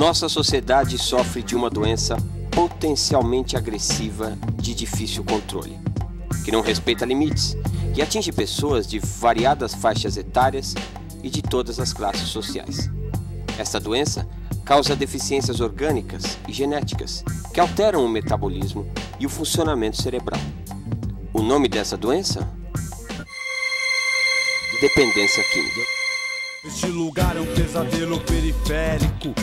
Nossa sociedade sofre de uma doença potencialmente agressiva de difícil controle, que não respeita limites e atinge pessoas de variadas faixas etárias e de todas as classes sociais. Esta doença causa deficiências orgânicas e genéticas que alteram o metabolismo e o funcionamento cerebral. O nome dessa doença? Dependência química. Este lugar é um pesadelo periférico.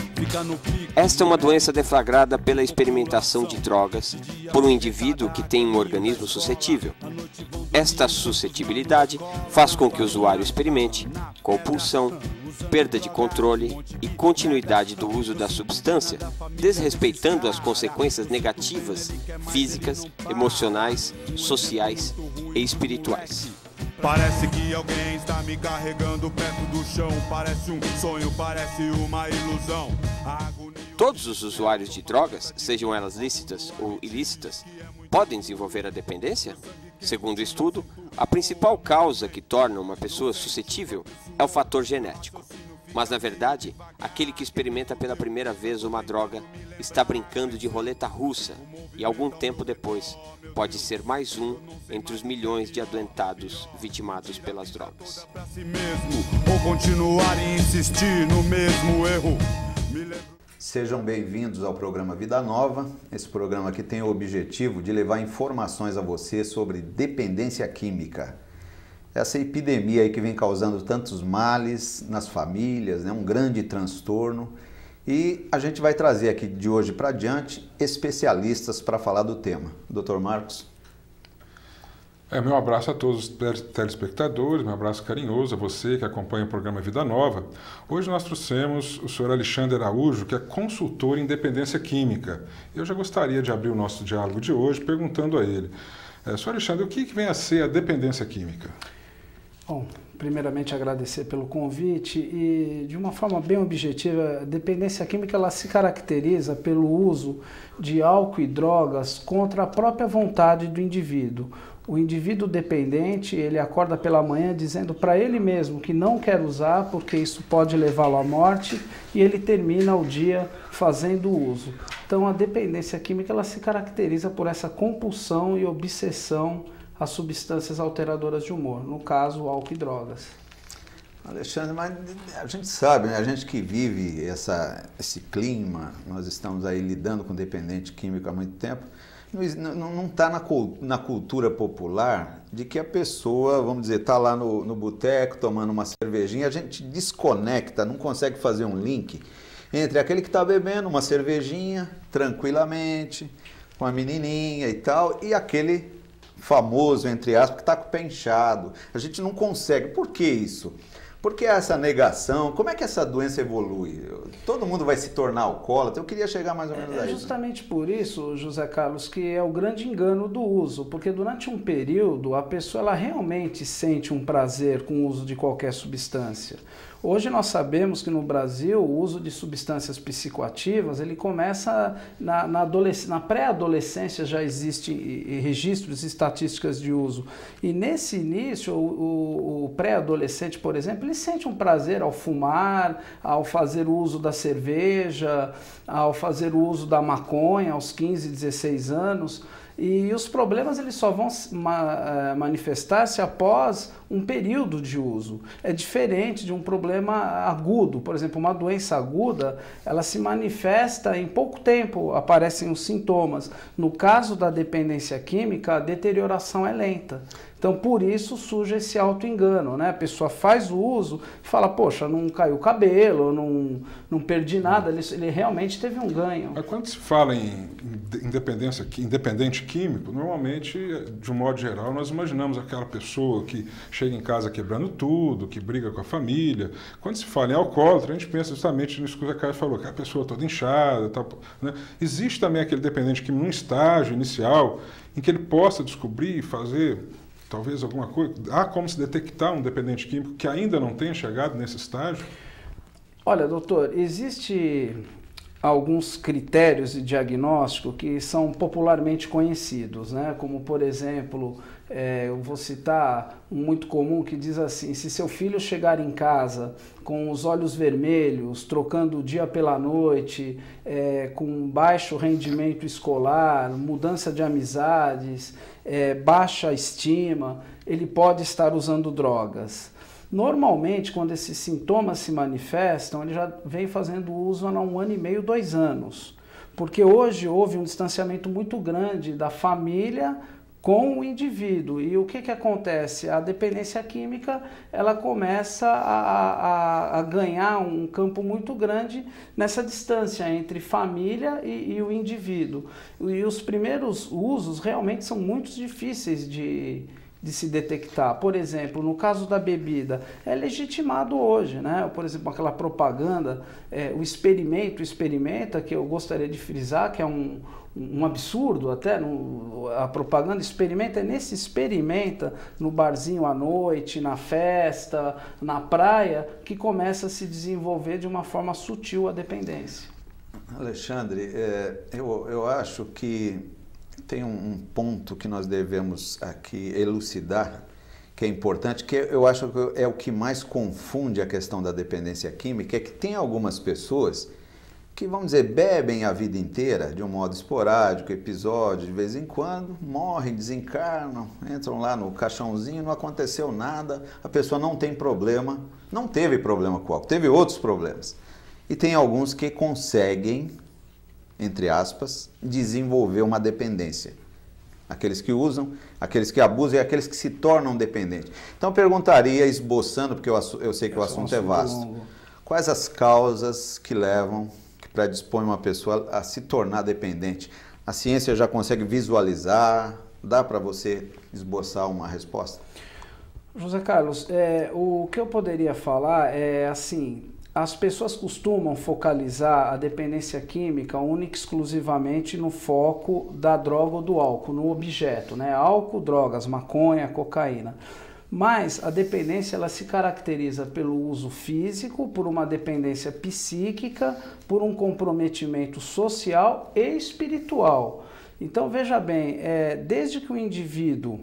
Esta é uma doença deflagrada pela experimentação de drogas por um indivíduo que tem um organismo suscetível. Esta suscetibilidade faz com que o usuário experimente compulsão, perda de controle e continuidade do uso da substância, desrespeitando as consequências negativas físicas, emocionais, sociais e espirituais. Parece que alguém está me carregando perto do chão. Parece um sonho, parece uma ilusão. Todos os usuários de drogas, sejam elas lícitas ou ilícitas, podem desenvolver a dependência? Segundo o estudo, a principal causa que torna uma pessoa suscetível é o fator genético. Mas, na verdade, aquele que experimenta pela primeira vez uma droga está brincando de roleta russa e, algum tempo depois, pode ser mais um entre os milhões de adoentados vitimados pelas drogas. Ou continuar e insistir no mesmo erro. Sejam bem-vindos ao programa Vida Nova. Esse programa que tem o objetivo de levar informações a você sobre dependência química. Essa epidemia aí que vem causando tantos males nas famílias, né? Um grande transtorno. E a gente vai trazer aqui de hoje para diante especialistas para falar do tema. Dr. Marcos. Meu abraço a todos os telespectadores, meu abraço carinhoso a você que acompanha o programa Vida Nova. Hoje nós trouxemos o senhor Alexandre Araújo, que é consultor em dependência química. Eu já gostaria de abrir o nosso diálogo de hoje perguntando a ele, senhor Alexandre, o que vem a ser a dependência química? Bom, primeiramente agradecer pelo convite e, de uma forma bem objetiva, a dependência química ela se caracteriza pelo uso de álcool e drogas contra a própria vontade do indivíduo. O indivíduo dependente, ele acorda pela manhã dizendo para ele mesmo que não quer usar porque isso pode levá-lo à morte e ele termina o dia fazendo uso. Então a dependência química ela se caracteriza por essa compulsão e obsessão às substâncias alteradoras de humor, no caso, álcool e drogas. Alexandre, mas a gente sabe, né? A gente que vive esse clima, nós estamos aí lidando com dependente químico há muito tempo, não está na cultura popular de que a pessoa, vamos dizer, está lá no boteco tomando uma cervejinha, a gente desconecta, não consegue fazer um link entre aquele que está bebendo uma cervejinha tranquilamente, com a menininha e tal, e aquele famoso, entre aspas, que está com o pé inchado. A gente não consegue. Por que isso? Por que essa negação? Como é que essa doença evolui? Todo mundo vai se tornar alcoólatra? Eu queria chegar mais ou menos a isso. É justamente por isso, José Carlos, que é o grande engano do uso, porque durante um período a pessoa ela realmente sente um prazer com o uso de qualquer substância. Hoje nós sabemos que no Brasil o uso de substâncias psicoativas ele começa na pré-adolescência, já existem registros e estatísticas de uso. E nesse início o pré-adolescente, por exemplo, ele sente um prazer ao fumar, ao fazer uso da cerveja, ao fazer uso da maconha aos 15, 16 anos. E os problemas eles só vão manifestar-se após um período de uso. É diferente de um problema agudo. Por exemplo, uma doença aguda, ela se manifesta em pouco tempo, aparecem os sintomas. No caso da dependência química, a deterioração é lenta. Então, por isso surge esse auto-engano, né? A pessoa faz o uso e fala, poxa, não caiu o cabelo, não perdi nada, ele realmente teve um ganho. Mas quando se fala em independente químico, normalmente, de um modo geral, nós imaginamos aquela pessoa que chega em casa quebrando tudo, que briga com a família. Quando se fala em alcoólatra, a gente pensa justamente nisso que o Zé Carlos falou, que a pessoa toda inchada, tal, né? Existe também aquele dependente químico num estágio inicial em que ele possa descobrir e fazer talvez alguma coisa. Há como se detectar um dependente químico que ainda não tenha chegado nesse estágio? Olha, doutor, existe alguns critérios de diagnóstico que são popularmente conhecidos, né? Como, por exemplo, eu vou citar um muito comum que diz assim: se seu filho chegar em casa com os olhos vermelhos, trocando o dia pela noite, com baixo rendimento escolar, mudança de amizades, baixa estima, ele pode estar usando drogas. Normalmente, quando esses sintomas se manifestam, ele já vem fazendo uso há 1 ano e meio, 2 anos. Porque hoje houve um distanciamento muito grande da família com o indivíduo. E o que acontece? A dependência química, ela começa a ganhar um campo muito grande nessa distância entre família e o indivíduo. E os primeiros usos realmente são muito difíceis de se detectar. Por exemplo, no caso da bebida, é legitimado hoje, né? Por exemplo, aquela propaganda, o experimenta, que eu gostaria de frisar, que é um absurdo até, a propaganda experimenta no barzinho à noite, na festa, na praia, que começa a se desenvolver de uma forma sutil a dependência. Alexandre, eu acho que tem um ponto que nós devemos aqui elucidar, que é importante, que eu acho que é o que mais confunde a questão da dependência química, é que tem algumas pessoas que, vamos dizer, bebem a vida inteira, de um modo esporádico, episódio, de vez em quando, morrem, desencarnam, entram lá no caixãozinho, não aconteceu nada, a pessoa não tem problema, não teve problema com álcool, teve outros problemas. E tem alguns que conseguem, entre aspas, desenvolver uma dependência. Aqueles que usam, aqueles que abusam e aqueles que se tornam dependentes. Então eu perguntaria, esboçando, porque eu sei que o assunto é vasto, quais as causas que levam, que predispõem uma pessoa a se tornar dependente? A ciência já consegue visualizar? Dá para você esboçar uma resposta? José Carlos, o que eu poderia falar é assim: as pessoas costumam focalizar a dependência química única e exclusivamente no foco da droga ou do álcool, no objeto, né? Álcool, drogas, maconha, cocaína. Mas a dependência, ela se caracteriza pelo uso físico, por uma dependência psíquica, por um comprometimento social e espiritual. Então, veja bem, desde que o indivíduo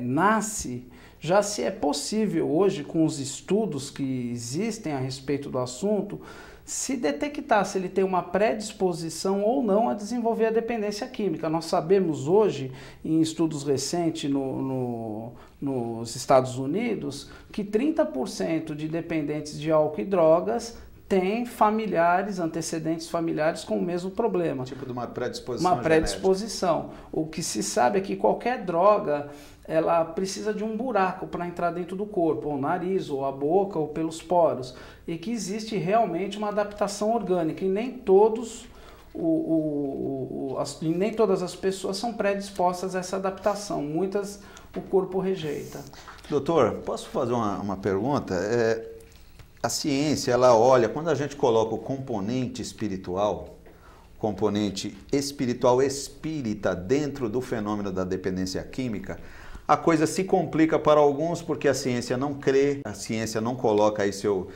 nasce, já se é possível hoje, com os estudos que existem a respeito do assunto, se detectar se ele tem uma predisposição ou não a desenvolver a dependência química. Nós sabemos hoje, em estudos recentes nos Estados Unidos, que 30% de dependentes de álcool e drogas têm familiares, antecedentes familiares com o mesmo problema. Tipo de uma predisposição Uma predisposição. Genética. O que se sabe é que qualquer droga, ela precisa de um buraco para entrar dentro do corpo, ou o nariz, ou a boca, ou pelos poros, e que existe realmente uma adaptação orgânica, e nem nem todas as pessoas são predispostas a essa adaptação, muitas o corpo rejeita. Doutor, posso fazer uma pergunta? A ciência, ela olha, quando a gente coloca o componente espiritual espírita dentro do fenômeno da dependência química, a coisa se complica para alguns porque a ciência não crê, a ciência não coloca aí seu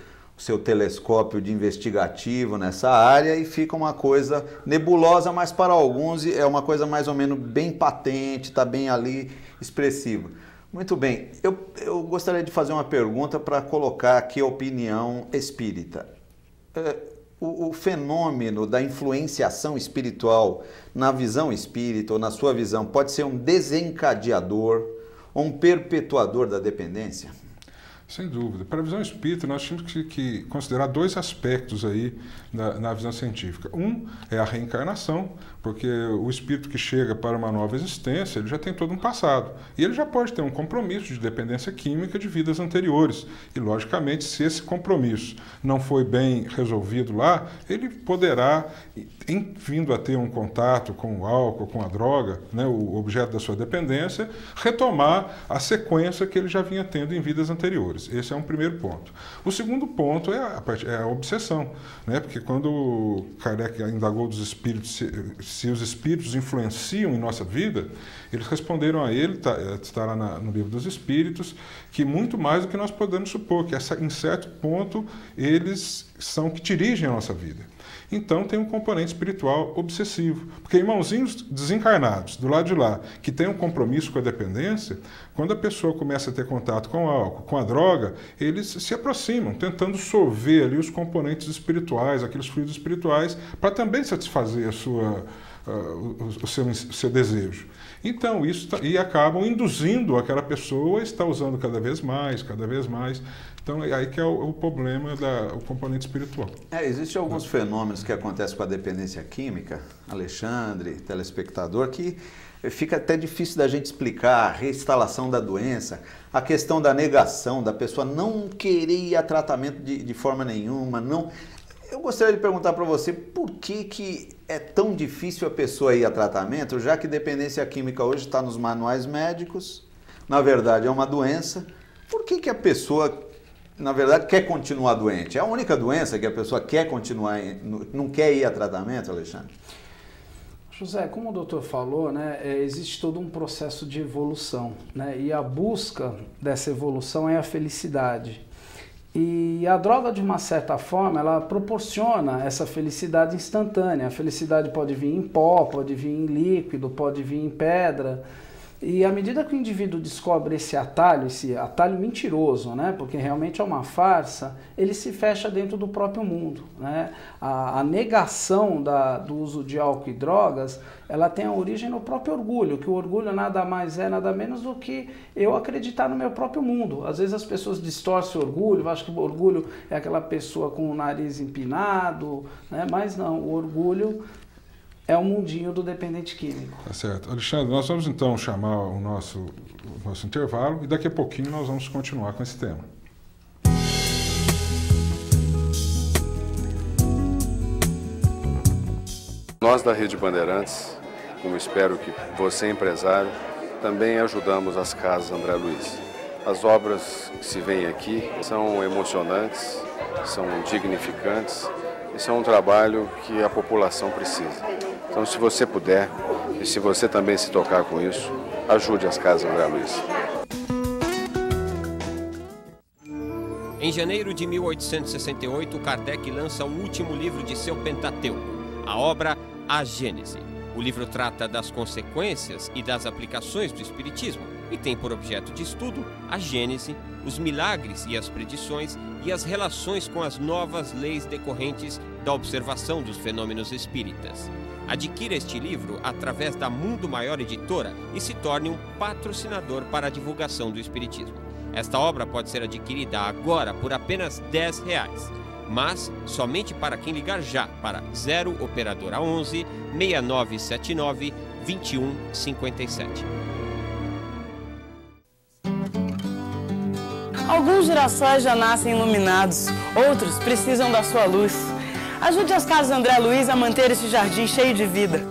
telescópio de investigativo nessa área e fica uma coisa nebulosa, mas para alguns é uma coisa mais ou menos bem patente, está bem ali expressiva. Muito bem, eu gostaria de fazer uma pergunta para colocar aqui a opinião espírita. O fenômeno da influenciação espiritual na visão espírita ou na sua visão pode ser um desencadeador ou um perpetuador da dependência? Sem dúvida. Para a visão espírita, nós temos que considerar 2 aspectos aí na visão científica. Um é a reencarnação, porque o espírito que chega para uma nova existência, ele já tem todo um passado. E ele já pode ter um compromisso de dependência química de vidas anteriores. E, logicamente, se esse compromisso não foi bem resolvido lá, ele poderá, vindo a ter um contato com o álcool, com a droga, né, o objeto da sua dependência, retomar a sequência que ele já vinha tendo em vidas anteriores. Esse é um primeiro ponto. O segundo ponto é a obsessão, né? Porque quando Kardec indagou dos espíritos, se os espíritos influenciam em nossa vida, eles responderam a ele, está lá no Livro dos Espíritos, que muito mais do que nós podemos supor, que em certo ponto eles são que dirigem a nossa vida. Então tem um componente espiritual obsessivo. Porque irmãozinhos desencarnados, do lado de lá, que têm um compromisso com a dependência, quando a pessoa começa a ter contato com o álcool, com a droga, eles se aproximam, tentando sorver ali os componentes espirituais, aqueles fluidos espirituais, para também satisfazer o seu desejo. Então, e acabam induzindo aquela pessoa a estar usando cada vez mais, cada vez mais. Então, é aí que é o problema o componente espiritual. Existem alguns fenômenos que acontecem com a dependência química, Alexandre, telespectador, que fica até difícil da gente explicar, a reinstalação da doença, a questão da negação, da pessoa não querer ir a tratamento de forma nenhuma, não... Eu gostaria de perguntar para você por que é tão difícil a pessoa ir a tratamento, já que dependência química hoje está nos manuais médicos, na verdade é uma doença. Por que a pessoa, na verdade, quer continuar doente? É a única doença que a pessoa quer continuar, não quer ir a tratamento, Alexandre? José, como o doutor falou, né, existe todo um processo de evolução, né, e a busca dessa evolução é a felicidade. E a droga, de uma certa forma, ela proporciona essa felicidade instantânea. A felicidade pode vir em pó, pode vir em líquido, pode vir em pedra. E à medida que o indivíduo descobre esse atalho mentiroso, né, porque realmente é uma farsa, ele se fecha dentro do próprio mundo, né? A negação do uso de álcool e drogas, ela tem a origem no próprio orgulho, que o orgulho nada mais é, nada menos do que eu acreditar no meu próprio mundo. Às vezes as pessoas distorcem o orgulho, acham que o orgulho é aquela pessoa com o nariz empinado, né? Mas não, o orgulho é o mundinho do dependente químico. Tá certo. Alexandre, nós vamos então chamar o nosso intervalo e daqui a pouquinho nós vamos continuar com esse tema. Nós da Rede Bandeirantes, como espero que você, empresário, também ajudamos as casas André Luiz. As obras que se veem aqui são emocionantes, são dignificantes e são um trabalho que a população precisa. Então, se você puder, e se você também se tocar com isso, ajude as casas André Luiz. Em janeiro de 1868, Kardec lança o último livro de seu Pentateuco, a obra A Gênese. O livro trata das consequências e das aplicações do Espiritismo e tem por objeto de estudo a Gênese, os milagres e as predições e as relações com as novas leis decorrentes da observação dos fenômenos espíritas. Adquira este livro através da Mundo Maior Editora e se torne um patrocinador para a divulgação do Espiritismo. Esta obra pode ser adquirida agora por apenas R$10, mas somente para quem ligar já para 0 Operadora 11 6979 2157. Alguns girassóis já nascem iluminados, outros precisam da sua luz. Ajude as casas André Luiz a manter esse jardim cheio de vida.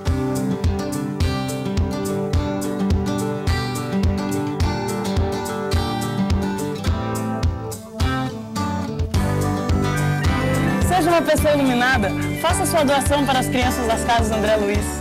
Seja uma pessoa iluminada, faça sua doação para as crianças das casas André Luiz.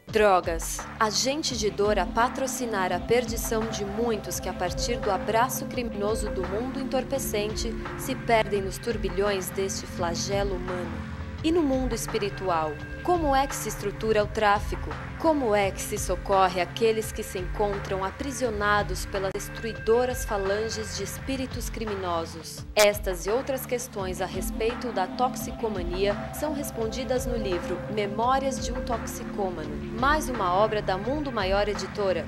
Drogas. Agente de dor a patrocinar a perdição de muitos que, a partir do abraço criminoso do mundo entorpecente, se perdem nos turbilhões deste flagelo humano. E no mundo espiritual, como é que se estrutura o tráfico? Como é que se socorre aqueles que se encontram aprisionados pelas destruidoras falanges de espíritos criminosos? Estas e outras questões a respeito da toxicomania são respondidas no livro Memórias de um Toxicômano, mais uma obra da Mundo Maior Editora.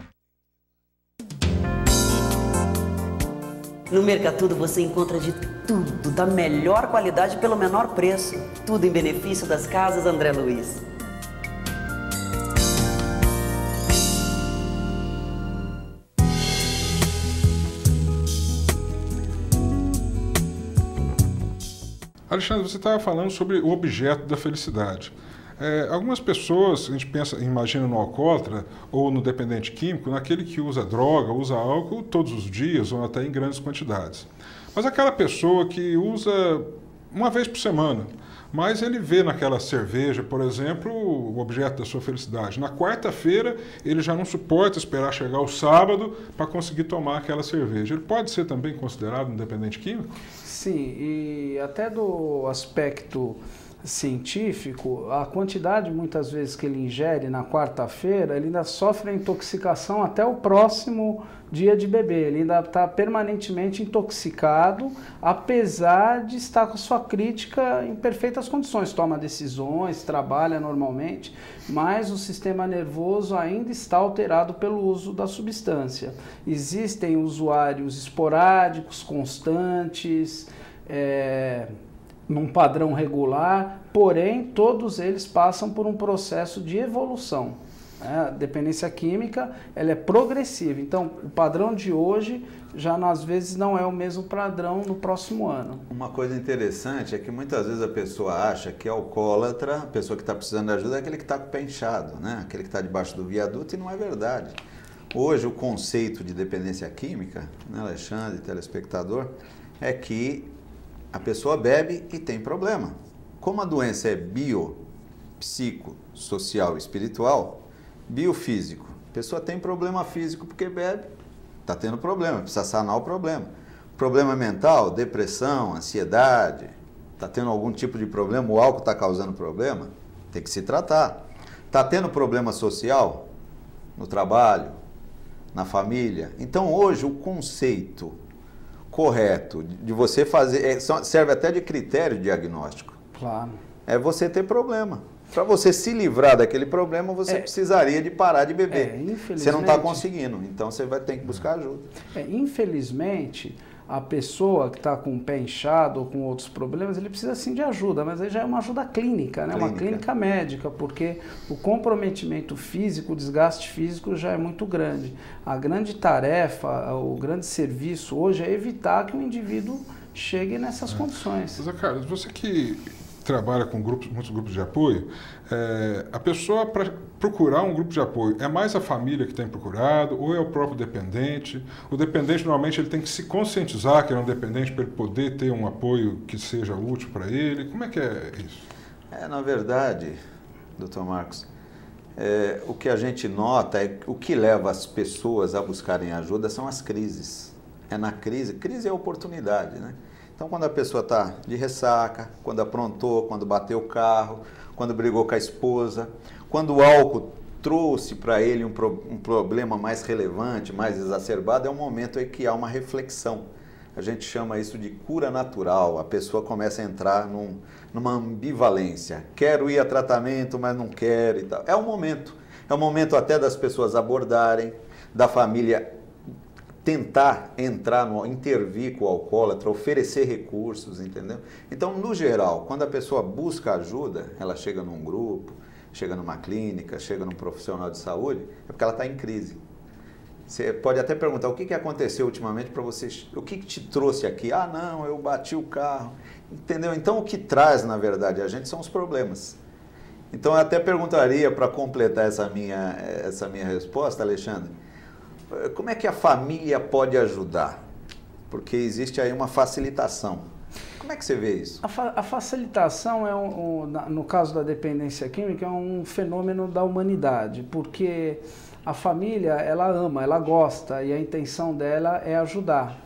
No Mercatudo você encontra de tudo, da melhor qualidade pelo menor preço. Tudo em benefício das casas André Luiz. Alexandre, você estava falando sobre o objeto da felicidade. Algumas pessoas, a gente imagina no alcoólatra ou no dependente químico, naquele que usa droga, usa álcool todos os dias ou até em grandes quantidades. Mas aquela pessoa que usa uma vez por semana, mas ele vê naquela cerveja, por exemplo, o objeto da sua felicidade. Na quarta-feira, ele já não suporta esperar chegar o sábado para conseguir tomar aquela cerveja. Ele pode ser também considerado um dependente químico? Sim, e até do aspecto científico, a quantidade muitas vezes que ele ingere na quarta-feira, ele ainda sofre a intoxicação até o próximo dia de beber. Ele ainda está permanentemente intoxicado, apesar de estar com a sua crítica em perfeitas condições. Toma decisões, trabalha normalmente, mas o sistema nervoso ainda está alterado pelo uso da substância. Existem usuários esporádicos, constantes, num padrão regular, porém todos eles passam por um processo de evolução. A dependência química, ela é progressiva, então o padrão de hoje já às vezes não é o mesmo padrão no próximo ano. Uma coisa interessante é que muitas vezes a pessoa acha que é alcoólatra, a pessoa que está precisando de ajuda é aquele que está com o pé inchado, né? Aquele que está debaixo do viaduto, e não é verdade. Hoje o conceito de dependência química, né, Alexandre, telespectador, é que a pessoa bebe e tem problema. Como a doença é bio, psico, social e espiritual, biofísico, a pessoa tem problema físico porque bebe, está tendo problema, precisa sanar o problema. Problema mental, depressão, ansiedade, está tendo algum tipo de problema, o álcool está causando problema, tem que se tratar. Está tendo problema social, no trabalho, na família. Então hoje o conceito correto de você fazer, serve até de critério diagnóstico. Claro. É você ter problema. Para você se livrar daquele problema, você precisaria de parar de beber. Você não está conseguindo, então você vai ter que buscar ajuda. Infelizmente, a pessoa que está com o pé inchado ou com outros problemas, ele precisa sim de ajuda, mas aí já é uma ajuda clínica, né? Uma clínica médica, porque o comprometimento físico, o desgaste físico já é muito grande. A grande tarefa, o grande serviço hoje é evitar que o indivíduo chegue nessas condições. Zé Carlos, você que trabalha com muitos grupos de apoio, a pessoa, para procurar um grupo de apoio, é mais a família que tem procurado ou é o próprio dependente? O dependente, normalmente, ele tem que se conscientizar que ele é um dependente para ele poder ter um apoio que seja útil para ele. Como é que é isso? Na verdade, doutor Marcos, o que a gente nota é que o que leva as pessoas a buscarem ajuda são as crises. É na crise é oportunidade, né? Então, quando a pessoa está de ressaca, quando aprontou, quando bateu o carro, quando brigou com a esposa, quando o álcool trouxe para ele um problema mais relevante, mais exacerbado, é um momento em que há uma reflexão. A gente chama isso de cura natural. A pessoa começa a entrar numa ambivalência. Quero ir a tratamento, mas não quero e tal. É um momento até das pessoas abordarem, da família tentar intervir com o alcoólatra, oferecer recursos, entendeu? Então, no geral, quando a pessoa busca ajuda, ela chega num grupo, chega numa clínica, chega num profissional de saúde, é porque ela está em crise. Você pode até perguntar, o que aconteceu ultimamente para você? O que te trouxe aqui? Ah, não, eu bati o carro, entendeu? Então, o que traz, na verdade, a gente são os problemas. Então, eu até perguntaria, para completar essa minha resposta, Alexandre, como é que a família pode ajudar? Porque existe aí uma facilitação. Como é que você vê isso? A facilitação, no caso da dependência química, é um fenômeno da humanidade, porque a família, ela ama, ela gosta, e a intenção dela é ajudar.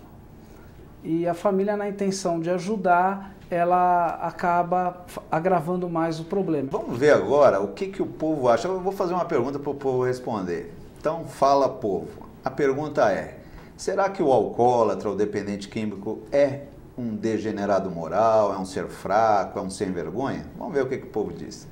E a família, na intenção de ajudar, ela acaba agravando mais o problema. Vamos ver agora o que o povo acha. Eu vou fazer uma pergunta para o povo responder. Então, fala, povo. A pergunta é, será que o alcoólatra, o dependente químico, é um degenerado moral, é um ser fraco, é um sem vergonha? Vamos ver o que o povo diz.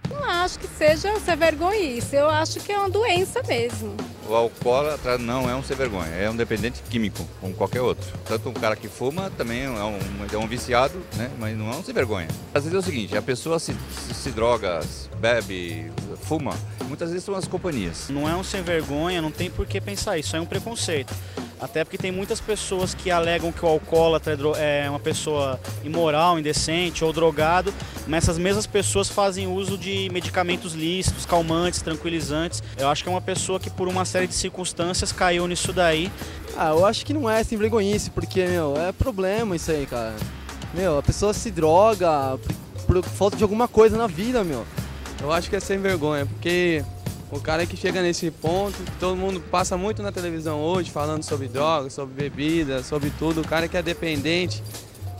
Não acho que seja ser vergonhice, eu acho que é uma doença mesmo. O alcoólatra não é um sem vergonha, é um dependente químico, como qualquer outro. Tanto um cara que fuma também é um viciado, né? Mas não é um sem vergonha. Às vezes é o seguinte, a pessoa se droga, bebe, fuma, muitas vezes são as companhias. Não é um sem vergonha, não tem por que pensar isso, é um preconceito. Até porque tem muitas pessoas que alegam que o alcoólatra é uma pessoa imoral, indecente ou drogado, mas essas mesmas pessoas fazem uso de medicamentos lícitos, calmantes, tranquilizantes. Eu acho que é uma pessoa que por uma série de circunstâncias caiu nisso daí. Eu acho que não é sem vergonhice, porque, é problema isso aí, cara. A pessoa se droga por falta de alguma coisa na vida, Eu acho que é sem vergonha, porque o cara que chega nesse ponto, todo mundo passa muito na televisão hoje falando sobre drogas, sobre bebida, sobre tudo. O cara que é dependente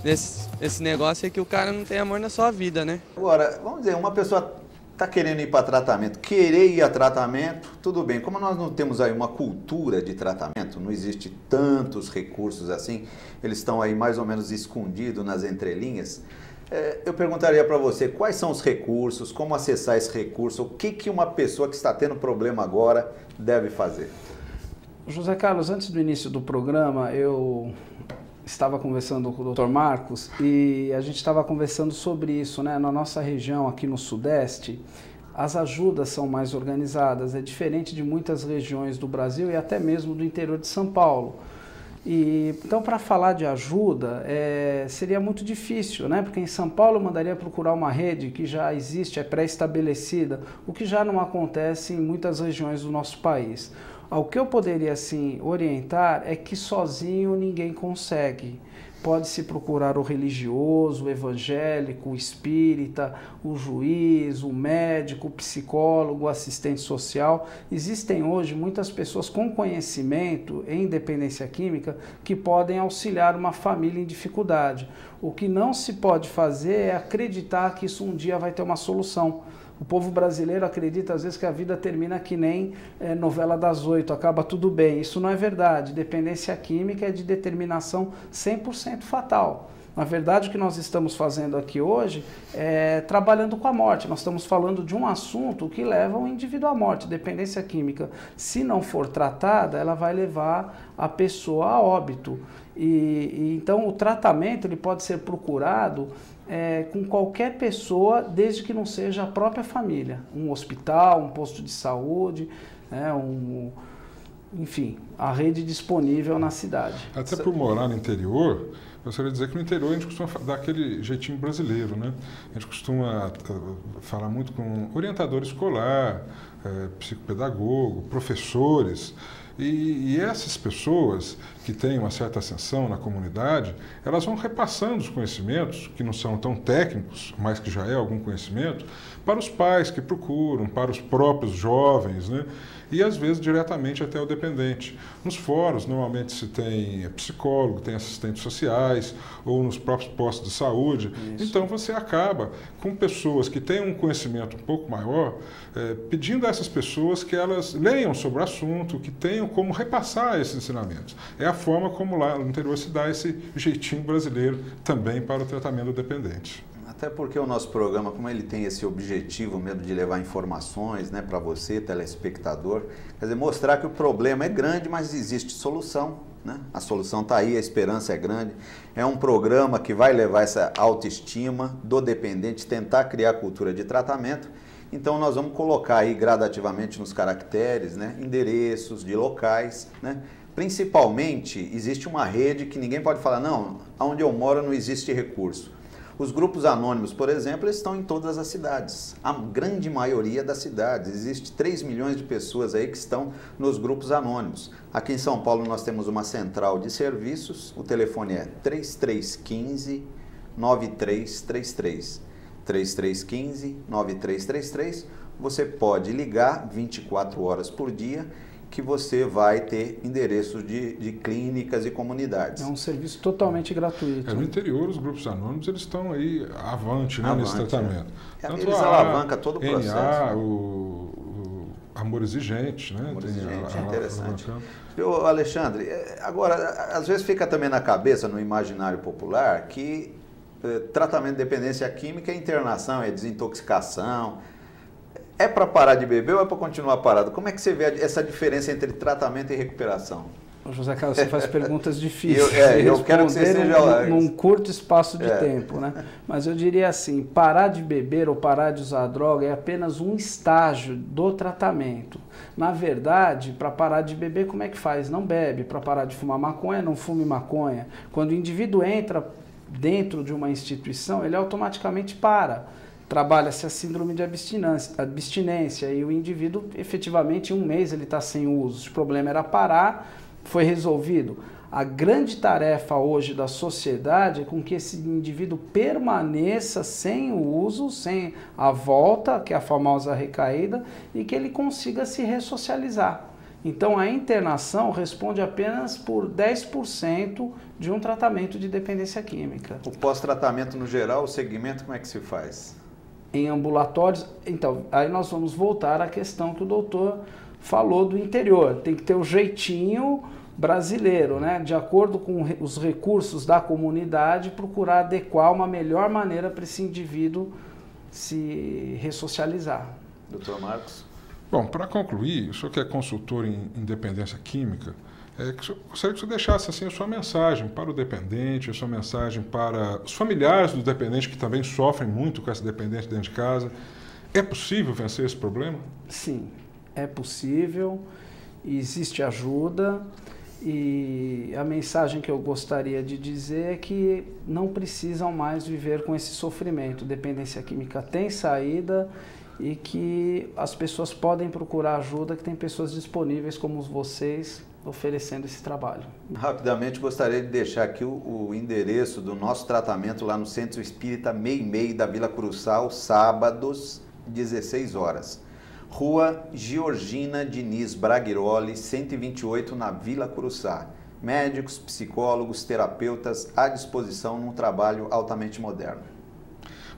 desse negócio é que o cara não tem amor na sua vida, né? Agora, vamos dizer, uma pessoa está querendo ir para tratamento, querer ir a tratamento, tudo bem. Como nós não temos aí uma cultura de tratamento, não existe tantos recursos assim, eles estão aí mais ou menos escondidos nas entrelinhas. Eu perguntaria para você quais são os recursos, como acessar esse recurso, o que uma pessoa que está tendo problema agora deve fazer? José Carlos, antes do início do programa, eu estava conversando com o Dr. Marcos e a gente estava conversando sobre isso, né? Na nossa região aqui no Sudeste, as ajudas são mais organizadas, é diferente de muitas regiões do Brasil e até mesmo do interior de São Paulo. Então, para falar de ajuda, seria muito difícil, né? Porque em São Paulo eu mandaria procurar uma rede que já existe, é pré-estabelecida, o que já não acontece em muitas regiões do nosso país. O que eu poderia, assim, orientar é que sozinho ninguém consegue. Pode-se procurar o religioso, o evangélico, o espírita, o juiz, o médico, o psicólogo, o assistente social. Existem hoje muitas pessoas com conhecimento em dependência química que podem auxiliar uma família em dificuldade. O que não se pode fazer é acreditar que isso um dia vai ter uma solução. O povo brasileiro acredita às vezes que a vida termina que nem novela das 8, acaba tudo bem. Isso não é verdade. Dependência química é de determinação 100% fatal. Na verdade, o que nós estamos fazendo aqui hoje é trabalhando com a morte. Nós estamos falando de um assunto que leva o indivíduo à morte. Dependência química, se não for tratada, ela vai levar a pessoa a óbito. Então, o tratamento ele pode ser procurado com qualquer pessoa, desde que não seja a própria família. Um hospital, um posto de saúde, enfim, a rede disponível na cidade. Até por morar no interior, eu gostaria de dizer que no interior a gente costuma dar aquele jeitinho brasileiro, né? A gente costuma falar muito com orientador escolar, psicopedagogo, professores. E essas pessoas que têm uma certa ascensão na comunidade, elas vão repassando os conhecimentos, que não são tão técnicos, mas que já é algum conhecimento, para os pais que procuram, para os próprios jovens, né? E às vezes diretamente até o dependente. Nos fóruns, normalmente se tem psicólogo, tem assistentes sociais, ou nos próprios postos de saúde. Isso. Então você acaba com pessoas que têm um conhecimento um pouco maior, pedindo a essas pessoas que elas leiam sobre o assunto, que tenham como repassar esses ensinamentos. É a forma como lá no interior se dá esse jeitinho brasileiro também para o tratamento do dependente. Até porque o nosso programa, como ele tem esse objetivo mesmo de levar informações, né, para você, telespectador, quer dizer, mostrar que o problema é grande, mas existe solução, né? A solução está aí, a esperança é grande. É um programa que vai levar essa autoestima do dependente, tentar criar cultura de tratamento. Então nós vamos colocar aí gradativamente nos caracteres, né, endereços de locais, né? Principalmente, existe uma rede que ninguém pode falar, não, onde eu moro não existe recurso. Os grupos anônimos, por exemplo, estão em todas as cidades, a grande maioria das cidades. Existe 3 milhões de pessoas aí que estão nos grupos anônimos. Aqui em São Paulo nós temos uma central de serviços, o telefone é 3315-9333. 3315-9333. Você pode ligar 24 horas por dia, que você vai ter endereços de clínicas e comunidades. É um serviço totalmente gratuito. No interior, os grupos anônimos eles estão aí avante, né, nesse tratamento. Tanto eles alavancam todo o processo. O Amor Exigente, né? Amor Exigente, é interessante. Alexandre, agora, às vezes fica também na cabeça, no imaginário popular, que tratamento de dependência química é internação, é desintoxicação. É para parar de beber ou é para continuar parado? Como é que você vê essa diferença entre tratamento e recuperação? José Carlos, você faz perguntas difíceis. Eu quero que você seja num curto espaço de tempo, né? Mas eu diria assim, parar de beber ou parar de usar droga é apenas um estágio do tratamento. Na verdade, para parar de beber, como é que faz? Não bebe. Para parar de fumar maconha, não fume maconha. Quando o indivíduo entra dentro de uma instituição, ele automaticamente para. Trabalha-se a síndrome de abstinência e o indivíduo, efetivamente, em um mês ele está sem uso. O problema era parar, foi resolvido. A grande tarefa hoje da sociedade é com que esse indivíduo permaneça sem o uso, sem a volta, que é a famosa recaída, e que ele consiga se ressocializar. Então a internação responde apenas por 10% de um tratamento de dependência química. O pós-tratamento no geral, o segmento, como é que se faz? Em ambulatórios, então, aí nós vamos voltar à questão que o doutor falou do interior. Tem que ter o jeitinho brasileiro, né? De acordo com os recursos da comunidade, procurar adequar uma melhor maneira para esse indivíduo se ressocializar. Doutor Marcos? Bom, para concluir, o senhor que é consultor em dependência química, gostaria que o senhor deixasse assim, a sua mensagem para o dependente, a sua mensagem para os familiares do dependente que também sofrem muito com essa dependência dentro de casa. É possível vencer esse problema? Sim, é possível, existe ajuda. E a mensagem que eu gostaria de dizer é que não precisam mais viver com esse sofrimento. Dependência química tem saída e que as pessoas podem procurar ajuda, que tem pessoas disponíveis como vocês oferecendo esse trabalho. Rapidamente gostaria de deixar aqui o endereço do nosso tratamento lá no Centro Espírita Meimei da Vila Cruçal, sábados, 16 horas. Rua Georgina Diniz Braguiroli, 128, na Vila Curuçá. Médicos, psicólogos, terapeutas à disposição num trabalho altamente moderno.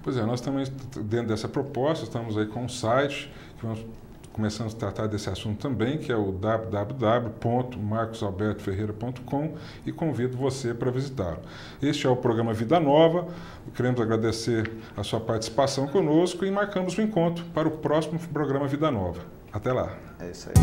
Pois é, nós também, dentro dessa proposta, estamos aí com um site que vamos começando a tratar desse assunto também, que é o www.marcosalbertoferreira.com, e convido você para visitá-lo. Este é o programa Vida Nova. Queremos agradecer a sua participação conosco e marcamos o encontro para o próximo programa Vida Nova. Até lá. É isso aí.